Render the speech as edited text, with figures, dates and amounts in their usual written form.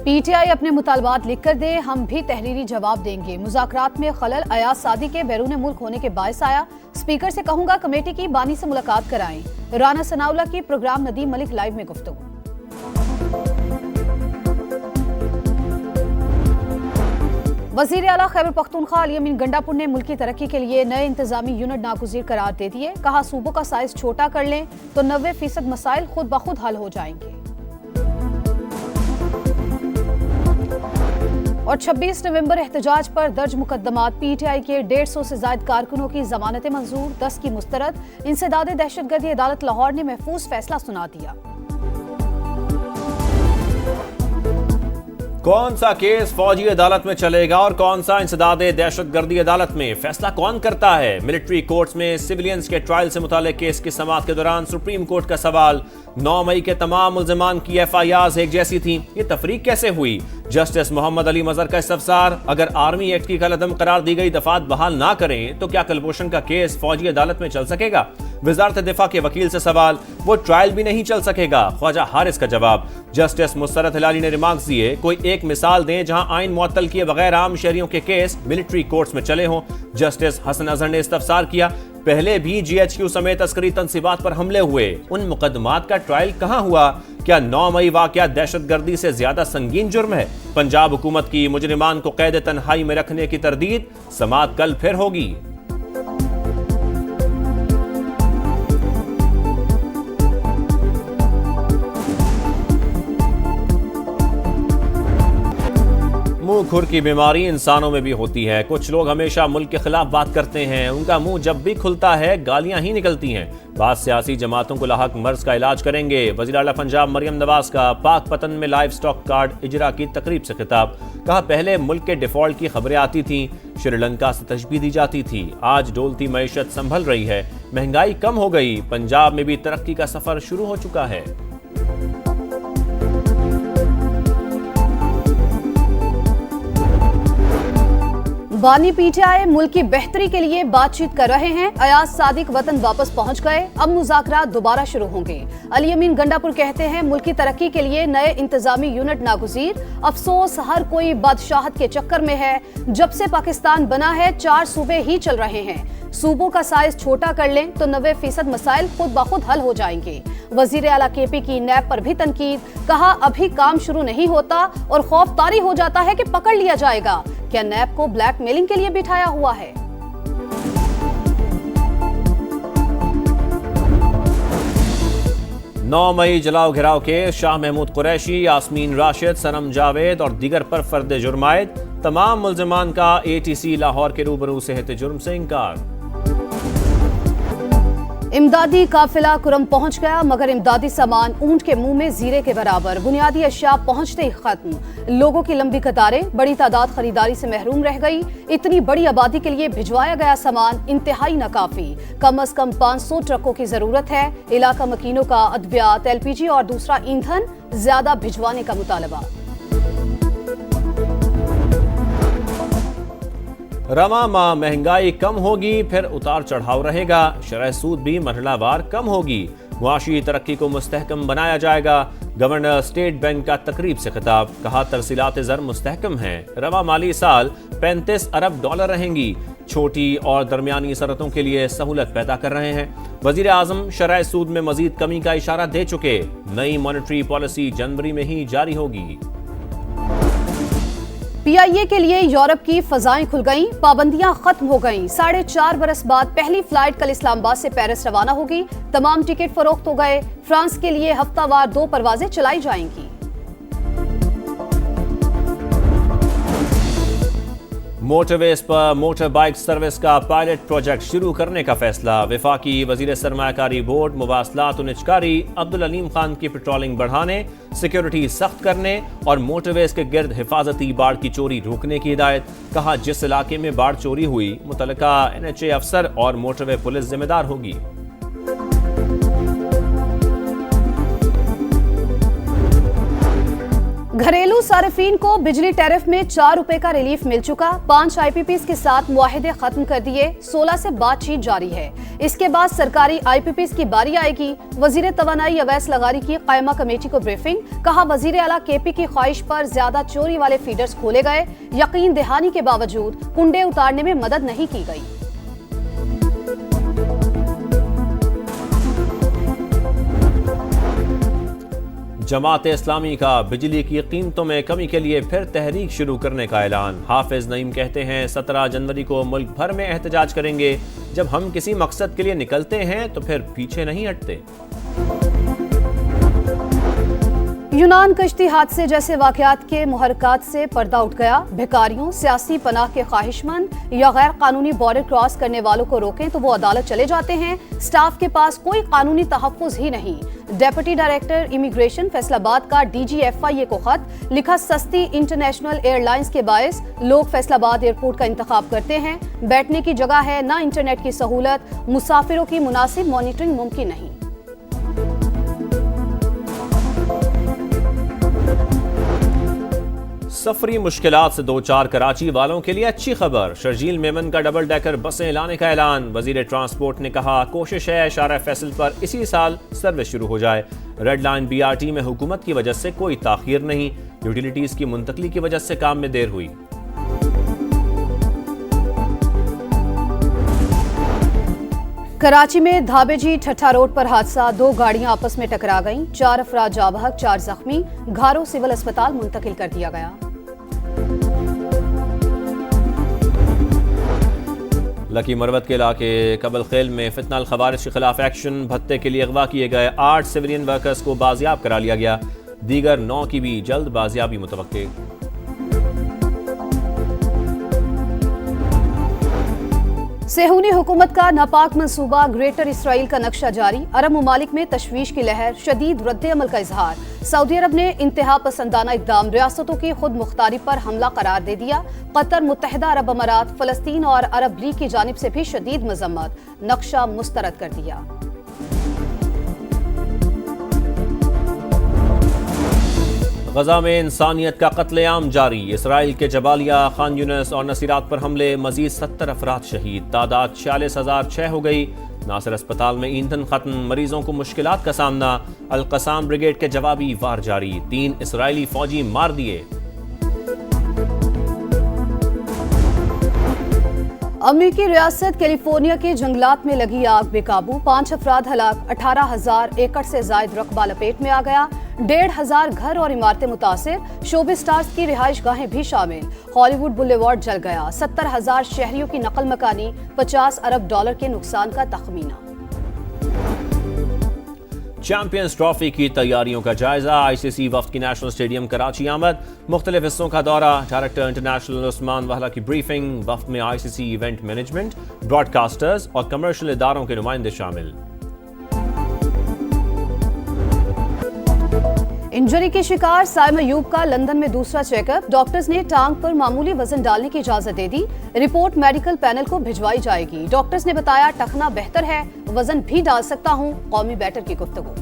PTI अपने मुतालबात लिख कर दे, हम भी तहरीरी जवाब देंगे। मुज़ाकरात में खलल अयाज सादी के बैरून मुल्क होने के बायस आया। स्पीकर से कहूंगा कमेटी की बानी से मुलाकात कराएं। राना सनाउल्लाह की प्रोग्राम नदीम मलिक लाइव में गुफ्तगू। वज़ीर आला खैबर पख्तूनख्वा अली अमीन गंडापुर ने मुल्क की तरक्की के लिए नए इंतजामी यूनिट नागुज़ीर करार दे दिए। कहा सूबों का साइज छोटा कर लें तो 90% मसाइल खुद ब खुद हल हो जाएंगे। और 26 नवंबर एहतजाज पर दर्ज मुकदमात। पीटीआई के 150 से ज्यादा कारकुनों की जमानतें मंजूर, 10 की मुस्तरद। इंसदाद दहशतगर्दी अदालत लाहौर ने महफूज फैसला सुना दिया। कौन सा केस फौजी अदालत में चलेगा और कौन सा इंसदाद दहशतगर्दी अदालत में, फैसला कौन करता है? मिलिट्री कोर्ट्स में सिविलियंस के ट्रायल से मुताल्लिक केस की समाअत के दौरान सुप्रीम कोर्ट का सवाल। 9 मई के तमाम मुल्ज़िमान की FIRs एक जैसी थी, ये तफरीक कैसे हुई? जस्टिस मोहम्मद अली मजहर का इस्तफसार। अगर आर्मी एक्ट की कलअदम करार दी गई दफात बहाल ना करें तो क्या कुलभूषण का केस फौजी अदालत में चल सकेगा? वजारत दिफा के वकील से सवाल। वो ट्रायल भी नहीं चल सकेगा। ख्वाजा हारिस का जवाब। जस्टिस मुसरत हिलाली ने रिमार्क्स दिए, कोई एक मिसाल दें जहां आइन मुअत्तल किए बगैर आम शहरियों के केस मिलिट्री कोर्ट्स में चले हों। जस्टिस हसन अजहर ने इस्तफसार किया, पहले भी GHQ समेत अस्करी तंसीबात पर हमले हुए, उन मुकदमात का ट्रायल कहां हुआ? क्या 9 मई वाकया दहशतगर्दी से ज्यादा संगीन जुर्म है? पंजाब हुकूमत की मुजरिमान को कैद तन्हाई में रखने की तरदीद। समाअत कल फिर होगी। मुंह खुर की बीमारी इंसानों में भी होती है। कुछ लोग हमेशा मुल्क के खिलाफ बात करते हैं, उनका मुंह जब भी खुलता है गालियां ही निकलती हैं। बाद सियासी जमातों को लाहक मर्ज का इलाज करेंगे। वज़ीर आला पंजाब मरियम नवाज का पाक पतन में लाइव स्टॉक कार्ड इजरा की तकरीब से खिताब। कहा, पहले मुल्क के डिफॉल्ट की खबरें आती थीं, श्रीलंका से तशबीह दी जाती थी, आज डोलती मईशत संभल रही है, महंगाई कम हो गई, पंजाब में भी तरक्की का सफर शुरू हो चुका है। बानी पीटीआई मुल्क की बेहतरी के लिए बातचीत कर रहे हैं। अयाज सादिक वतन वापस पहुंच गए, अब मुज़ाकरात दोबारा शुरू होंगे। अली अमीन गंडापुर कहते हैं मुल्क की तरक्की के लिए नए इंतजामी यूनिट नागुज़ीर। अफसोस हर कोई बादशाहत के चक्कर में है। जब से पाकिस्तान बना है 4 सूबे ही चल रहे हैं। सूबों का साइज छोटा कर लें तो 90% मसाइल खुद ब खुद हल हो जाएंगे। वज़ीर आला KP की नैब पर भी तनकीद। कहा, अभी काम शुरू नहीं होता और खौफ तारी हो जाता है कि पकड़ लिया जाएगा। क्या नैब को ब्लैकमेलिंग के लिए बिठाया हुआ है? नौ मई जलाओ घिराव के शाह महमूद कुरैशी, यास्मीन राशिद, सनम जावेद और दीगर पर फर्द जुर्मायद। तमाम मुल्ज़िमान का ATC लाहौर के रूबरू सेहत जुर्म से इनकार। इमदादी काफिला कुरम पहुंच गया, मगर इमदादी सामान ऊंट के मुंह में जीरे के बराबर। बुनियादी अशिया पहुंचते ही खत्म। लोगों की लंबी कतारें, बड़ी तादाद खरीदारी से महरूम रह गई। इतनी बड़ी आबादी के लिए भिजवाया गया सामान इंतहाई नाकाफी। कम अज कम 500 ट्रकों की जरूरत है। इलाका मकीनों का अद्वियात, LPG और दूसरा ईंधन ज्यादा भिजवाने का मुतालबा। रवा माह महंगाई कम होगी, फिर उतार चढ़ाव रहेगा। शरह सूद भी मरहलावार कम होगी। मुआशी तरक्की को मुस्तहकम बनाया जाएगा। गवर्नर स्टेट बैंक का तकरीब से खिताब। कहा, तरसीलात ज़र मुस्तहकम हैं। रवा माली साल 35 अरब डॉलर रहेंगी। छोटी और दरमियानी सरतों के लिए सहूलत पैदा कर रहे हैं। वजीर आजम शरह सूद में मजीद कमी का इशारा दे चुके। नई मॉनेटरी पॉलिसी जनवरी में ही जारी होगी। PIA के लिए यूरोप की फजाएं खुल गईं, पाबंदियां खत्म हो गईं। 4.5 बरस बाद पहली फ्लाइट कल इस्लामाबाद से पेरिस रवाना होगी। तमाम टिकट फरोख्त हो गए। फ्रांस के लिए हफ्तावार 2 परवाजें चलाई जाएंगी। मोटरवेज पर मोटर बाइक सर्विस का पायलट प्रोजेक्ट शुरू करने का फैसला। वफाकी वजीर सरमायाकारी बोर्ड, मुवासलात और निजकारी अब्दुल अलीम खान की पेट्रोलिंग बढ़ाने, सिक्योरिटी सख्त करने और मोटरवेज के गिर्द हिफाजती बाढ़ की चोरी रोकने की हिदायत। कहा, जिस इलाके में बाढ़ चोरी हुई मुतलका NHA अफसर और मोटरवे पुलिस जिम्मेदार होगी। घरेलू सार्फिन को बिजली टैरिफ में 4 रुपए का रिलीफ मिल चुका। 5 IPPs के साथ मुआहिदे खत्म कर दिए। 16 से बातचीत जारी है। इसके बाद सरकारी IPPs की बारी आएगी। वजीर तवानाई अवैस लगारी की कायमा कमेटी को ब्रीफिंग। कहा वजीर आला KP की ख्वाहिश पर ज्यादा चोरी वाले फीडर्स खोले गए। यकीन दहानी के बावजूद कुंडे उतारने में मदद नहीं की गई। जमात इस्लामी का बिजली की कीमतों में कमी के लिए फिर तहरीक शुरू करने का ऐलान। हाफिज नईम कहते हैं 17 जनवरी को मुल्क भर में एहतजाज करेंगे। जब हम किसी मकसद के लिए निकलते हैं तो फिर पीछे नहीं हटते। यूनान कश्ती हादसे जैसे वाकयात के मुहर्रकात से पर्दा उठ गया। भिखारियों, सियासी पनाह के ख्वाहिशमंद या गैर कानूनी बॉर्डर क्रॉस करने वालों को रोकें तो वो अदालत चले जाते हैं। स्टाफ के पास कोई कानूनी तहफ्फुज़ ही नहीं। डेप्यूटी डायरेक्टर इमिग्रेशन फैसलाबाद का DGFIA को खत लिखा। सस्ती इंटरनेशनल एयरलाइंस के बायस लोग फैसलाबाद एयरपोर्ट का इंतखाब करते हैं। बैठने की जगह है, ना इंटरनेट की सहूलत, मुसाफिरों की मुनासिब मॉनिटरिंग मुमकिन नहीं। सफरी मुश्किलात से दो चार कराची वालों के लिए अच्छी खबर। शर्जील मेमन का डबल डेकर बसें लाने का ऐलान। वजीर ट्रांसपोर्ट ने कहा कोशिश है शारा फैसल पर इसी साल सर्विस शुरू हो जाए। रेड लाइन BRT में हुकूमत की वजह से कोई ताखीर नहीं। यूटिलिटीज की मुंतकली की वजह से काम में देर हुई। कराची में धाबेजी ठट्ठा रोड पर हादसा। 2 गाड़ियां आपस में टकरा गईं। 4 अफराद जाँ बहक, 4 जख्मी। घारो सिविल अस्पताल मुंतकिल कर दिया गया। लकी मरवत के इलाके कबल खेल में फितनाल खवारिज के खिलाफ एक्शन। भत्ते के लिए अगवा किए गए 8 सिविलियन वर्कर्स को बाजियाब करा लिया गया। दीगर 9 की भी जल्द बाजियाबी मुतवक्के। सेहूनी हुकूमत का नापाक मंसूबा। ग्रेटर इसराइल का नक्शा जारी। अरब ममालिक में तशवीश की लहर। शदीद रद्द-ए-अमल का इजहार। सऊदी अरब ने इंतहा पसंदाना इकदाम रियासतों की खुद मुख्तारी पर हमला करार दे दिया। कतर, मुत्तहिदा अरब अमारात, फलस्तीन और अरब लीग की जानिब से भी शदीद मजम्मत। नक्शा मुस्तरद कर दिया। गजा में इंसानियत का कत्लेआम जारी। इसराइल के जबालिया, खान यूनिस और नसीरात पर हमले। मजीद 70 अफराद शहीद। तादाद 46,006 हो गई। नासिर अस्पताल में ईंधन खत्म। मरीजों को मुश्किलात का सामना। अल-कसाम ब्रिगेड के जवाबी वार जारी। 3 इसराइली फौजी मार दिए। अमेरिकी रियासत कैलिफोर्निया के जंगलात में लगी आग बेकाबू। 5 अफराद हलाक। 18,000 एकड़ से जायद रकबा लपेट में आ गया। 1,500 घर और इमारतें मुतासिर। शोबे स्टार्स की रिहाइश गाहें भी शामिल। हॉलीवुड बुलेवार्ड जल गया। 70,000 शहरियों की नकल मकानी। $50 अरब के नुकसान का तखमीना। चैंपियंस ट्रॉफी की तैयारियों का जायजा। ICC वफ्द की नेशनल स्टेडियम कराची आमद। मुख्तलिफ हिस्सों का दौरा। डायरेक्टर इंटरनेशनल उस्मान वाहला की ब्रीफिंग। वफ्द में ICC इवेंट मैनेजमेंट, ब्रॉडकास्टर्स और कमर्शियल इदारों के नुमाइंदे शामिल। इंजरी के शिकार साइम अयूब का लंदन में दूसरा चेकअप। डॉक्टर्स ने टांग पर मामूली वजन डालने की इजाजत दे दी। रिपोर्ट मेडिकल पैनल को भिजवाई जाएगी। डॉक्टर्स ने बताया टखना बेहतर है, वजन भी डाल सकता हूं। कौमी बैटर की गुफ्तगू।